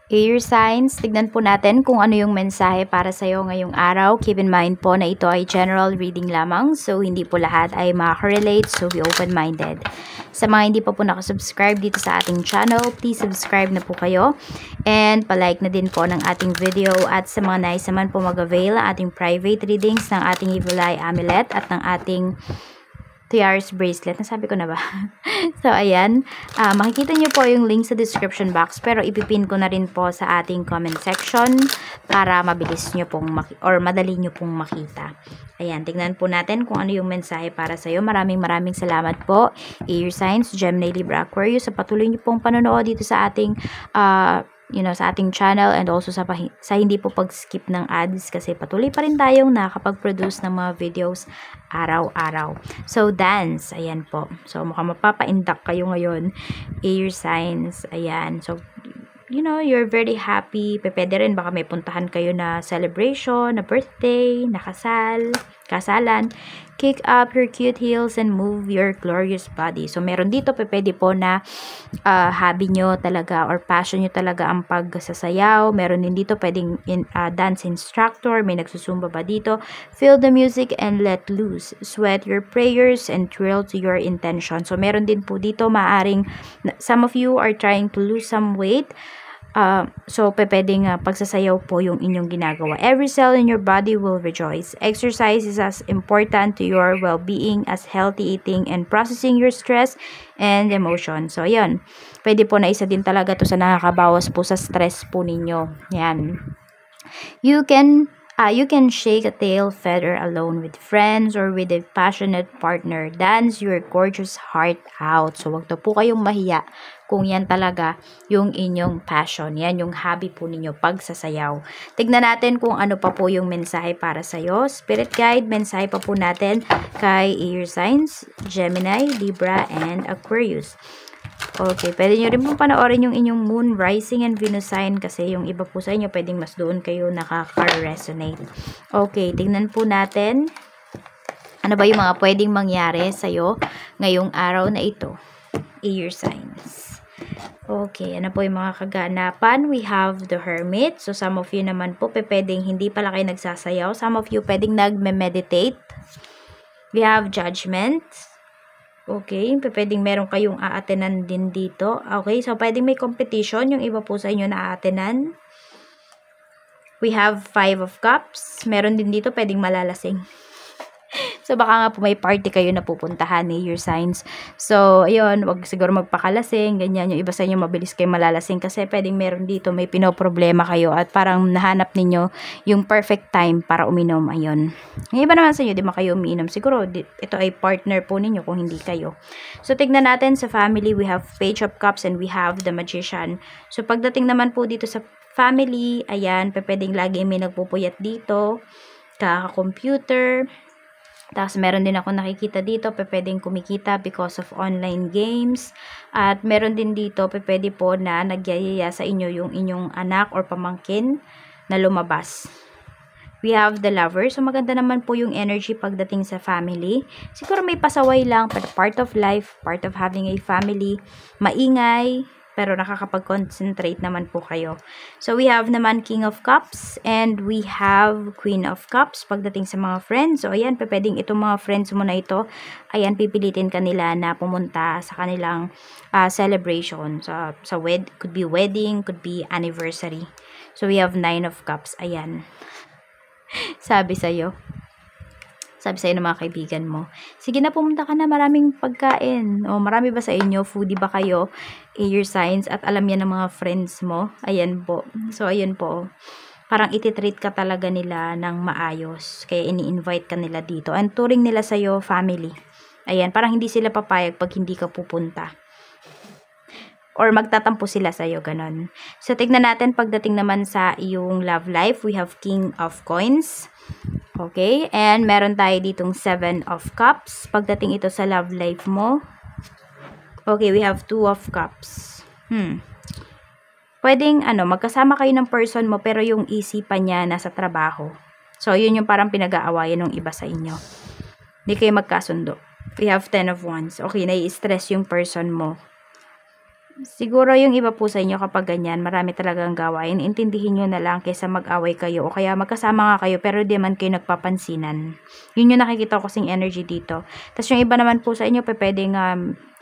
Air signs, tignan po natin kung ano yung mensahe para sa'yo ngayong araw. Keep in mind po na ito ay general reading lamang, so hindi po lahat ay makaka-relate, so be open-minded. Sa mga hindi pa po nakasubscribe dito sa ating channel, please subscribe na po kayo. And palike na din po ng ating video, at sa mga nais naman po mag-avail ang ating private readings ng ating Evil Eye Amulet at ng ating tiaras bracelet. Nasabi ko na ba? So, ayan. Makikita nyo po yung link sa description box, pero ipipin ko na rin po sa ating comment section para mabilis nyo pong or madali nyo pong makita. Ayan, tignan po natin kung ano yung mensahe para sa'yo. Maraming salamat po, Air Signs, Gemini, Libra, Aquarius, sa patuloy nyo pong panonood dito sa ating sa ating channel, and also sa hindi po pag-skip ng ads, kasi patuloy pa rin tayong nakakapag-produce ng mga videos araw-araw. So, dance. Ayan po. So, mukhang mapapa-induct kayo ngayon. Air signs. Ayan. So, you're very happy. Pwede rin, baka may puntahan kayo na celebration, na birthday, na kasalan. Kick up your cute heels and move your glorious body. So, meron dito, pwede po na hobby nyo talaga or passion nyo talaga ang pagsasayaw. Meron din dito, pwedeng dance instructor. May nagsusumba ba dito? Feel the music and let loose. Sweat your prayers and thrill to your intention. So, meron din po dito, maaring, some of you are trying to lose some weight. So, pwedeng pagsasayaw po yung inyong ginagawa. Every cell in your body will rejoice. Exercise is as important to your well-being as healthy eating and processing your stress and emotion. So, yun. Pwede po na isa din talaga to sa nakakabawas po sa stress po ninyo. Yan. You can shake a tail feather alone with friends or with a passionate partner. Dance your gorgeous heart out. So, wag to po kayong mahiya kung yan talaga yung inyong passion. Yan yung hobby po ninyo, pagsasayaw. Tignan natin kung ano pa po yung mensahe para sa'yo. Spirit guide, mensahe pa po natin kay Air Signs, Gemini, Libra, and Aquarius. Okay, pwede nyo rin pong panoorin yung inyong moon, rising, and Venus sign, kasi yung iba po sa inyo, pwedeng mas doon kayo nakaka-resonate. Okay, tignan po natin. Ano ba yung mga pwedeng mangyari sa'yo ngayong araw na ito? Air signs. Okay, ano po yung mga kaganapan? We have the Hermit. So, some of you naman po, pwedeng hindi pala kayo nagsasayaw. Some of you, pwedeng nagme-meditate. We have Judgment. Okay, pwedeng meron kayong aatenan din dito. Okay, so pwedeng may competition. Yung iba po sa inyo na aatenan. We have 5 of Cups. Meron din dito, pwedeng malalasing. So, baka nga po may party kayo na pupuntahan ni Your Signs. So, ayun, wag siguro magpakalasing, ganyan. Yung iba sa inyo mabilis kayo malalasing kasi pwedeng meron dito, may pinoproblema kayo at parang nahanap ninyo yung perfect time para uminom. Ayun. Yung iba naman sa inyo, di ba kayo umiinom? Siguro, ito ay partner po ninyo kung hindi kayo. So, tignan natin sa family, we have Page of Cups and we have the Magician. So, pagdating naman po dito sa family, ayan, pwedeng lagi may nagpupuyat dito, kaka-computer. Tapos, meron din ako nakikita dito, pwedeng kumikita because of online games. At meron din dito, pwede po na nagyayaya sa inyo yung inyong anak or pamangkin na lumabas. We have the Lover. So, maganda naman po yung energy pagdating sa family. Siguro may pasaway lang, but part of life, part of having a family. Maingay, pero nakakapag-concentrate naman po kayo. So, we have naman King of Cups and we have Queen of Cups pagdating sa mga friends. So, ayan, pwedeng itong mga friends mo na ito, ayan, pipilitin kanila na pumunta sa kanilang celebration. So, could be wedding, could be anniversary. So, we have 9 of Cups. Ayan. Sabi sa'yo ng mga kaibigan mo, sige na, pumunta ka na, maraming pagkain. O, marami ba sa inyo? Foodie ba kayo? Air signs, at alam yan ng mga friends mo. Ayan po. So, ayan po. Parang ititreat ka talaga nila ng maayos. Kaya ini-invite ka nila dito. And turing nila sa'yo, family. Ayan, parang hindi sila papayag pag hindi ka pupunta. Or magtatampo sila sa'yo, ganon. So, tignan natin pagdating naman sa iyong love life. We have King of Coins. Okay, and meron tayo ditong 7 of Cups. Pagdating ito sa love life mo. Okay, we have 2 of Cups. Pwedeng, magkasama kayo ng person mo, pero yung isipan niya nasa trabaho. So, yun yung parang pinag-aawayan ng iba sa inyo. Hindi kayo magkasundo. We have 10 of Wands. Okay, nai-stress yung person mo. Siguro yung iba po sa inyo kapag ganyan, marami talagang gawain, intindihin nyo na lang kaysa mag-away kayo o kaya magkasama nga kayo pero di man kayo nagpapansinan. Yun yung nakikita ko kasing energy dito. Tapos yung iba naman po sa inyo, pwedeng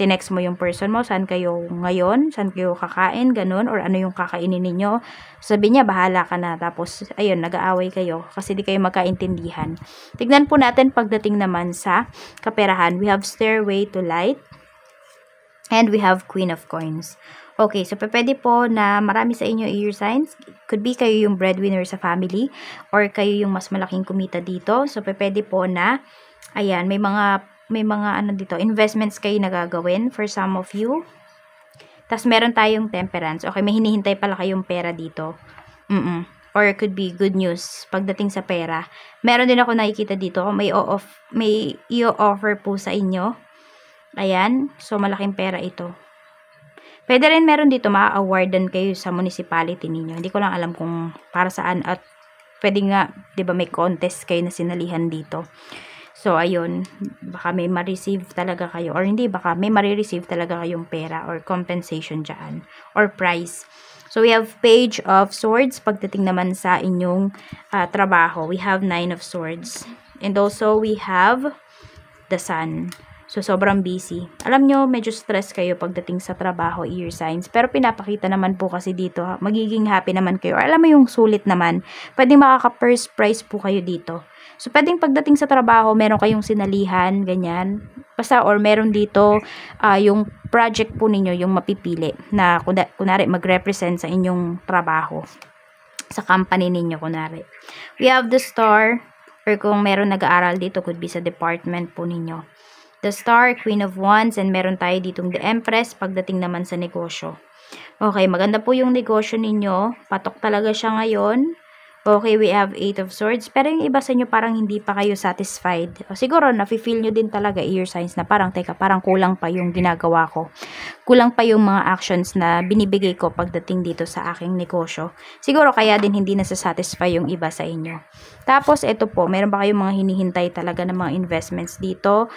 tinext mo yung person mo, saan kayo ngayon, saan kayo kakain, ganun, or ano yung kakainin ninyo. Sabi niya, bahala ka na. Tapos, ayun, nag-aaway kayo kasi di kayo magkaintindihan. Tignan po natin pagdating naman sa kaperahan. We have Stairway to Light. And we have Queen of Coins. Okay, so pwede po na marami sa inyo air signs. Could be kayo yung breadwinner sa family or kayo yung mas malaking kumita dito. So pwede po na, ayan, may mga ano dito, investments kayo nagagawin for some of you. Tapos meron tayong temperance. Okay, may hinihintay pala kayong pera dito. Or it could be good news pagdating sa pera. Meron din ako nakikita dito, may i-offer po sa inyo. Ayan, so malaking pera ito. Pwede rin meron dito ma-awardan kayo sa municipality ninyo. Hindi ko lang alam kung para saan at pwede nga, 'di ba, may contest kayo na sinalihan dito. So ayun, baka may ma-receive talaga kayo or hindi, baka may ma-receive talaga kayong pera or compensation diyan or prize. So we have Page of Swords pagdating naman sa inyong trabaho. We have Nine of Swords. And also we have the Sun. So, sobrang busy. Alam nyo, medyo stress kayo pagdating sa trabaho, air signs. Pero pinapakita naman po kasi dito, magiging happy naman kayo. Or alam mo yung sulit naman, pwedeng makaka-first prize po kayo dito. So, pwedeng pagdating sa trabaho, meron kayong sinalihan, ganyan. Basta, or meron dito, yung project po ninyo, yung mapipili, na kunwari mag-represent sa inyong trabaho. Sa company ninyo, kunwari. We have the Star, or kung meron nag-aaral dito, could be sa department po ninyo. The Star, Queen of Wands, and meron tayo ditong The Empress pagdating naman sa negosyo. Okay, maganda po yung negosyo ninyo. Patok talaga siya ngayon. Okay, we have Eight of Swords. Pero yung iba sa inyo parang hindi pa kayo satisfied. O siguro, nafe-feel nyo din talaga air signs na parang, teka, parang kulang pa yung ginagawa ko. Kulang pa yung mga actions na binibigay ko pagdating dito sa aking negosyo. Siguro kaya din hindi nasa-satisfy yung iba sa inyo. Tapos, ito po, meron ba kayong mga hinihintay talaga ng mga investments dito?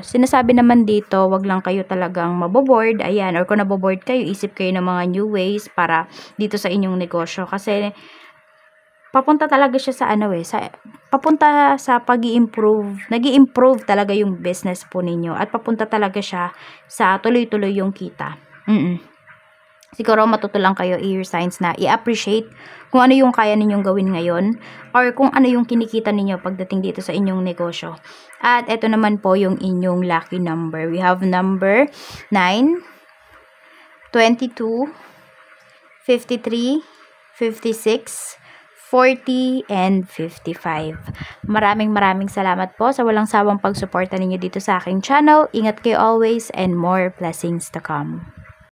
Sinasabi naman dito, wag lang kayo talagang maboboard. Ayan, or kung naboboard kayo, isip kayo ng mga new ways para dito sa inyong negosyo. Kasi, papunta talaga siya sa papunta sa pag-i-improve. Nag-i-improve talaga yung business po ninyo at papunta talaga siya sa tuloy-tuloy yung kita. Siguro matutulang kayo air signs na i-appreciate kung ano yung kaya ninyong gawin ngayon or kung ano yung kinikita ninyo pagdating dito sa inyong negosyo. At ito naman po yung inyong lucky number. We have number 9, 22, 53, 56, 40, and 55. Maraming salamat po sa walang sawang pagsuporta ninyo dito sa aking channel. Ingat kayo always and more blessings to come.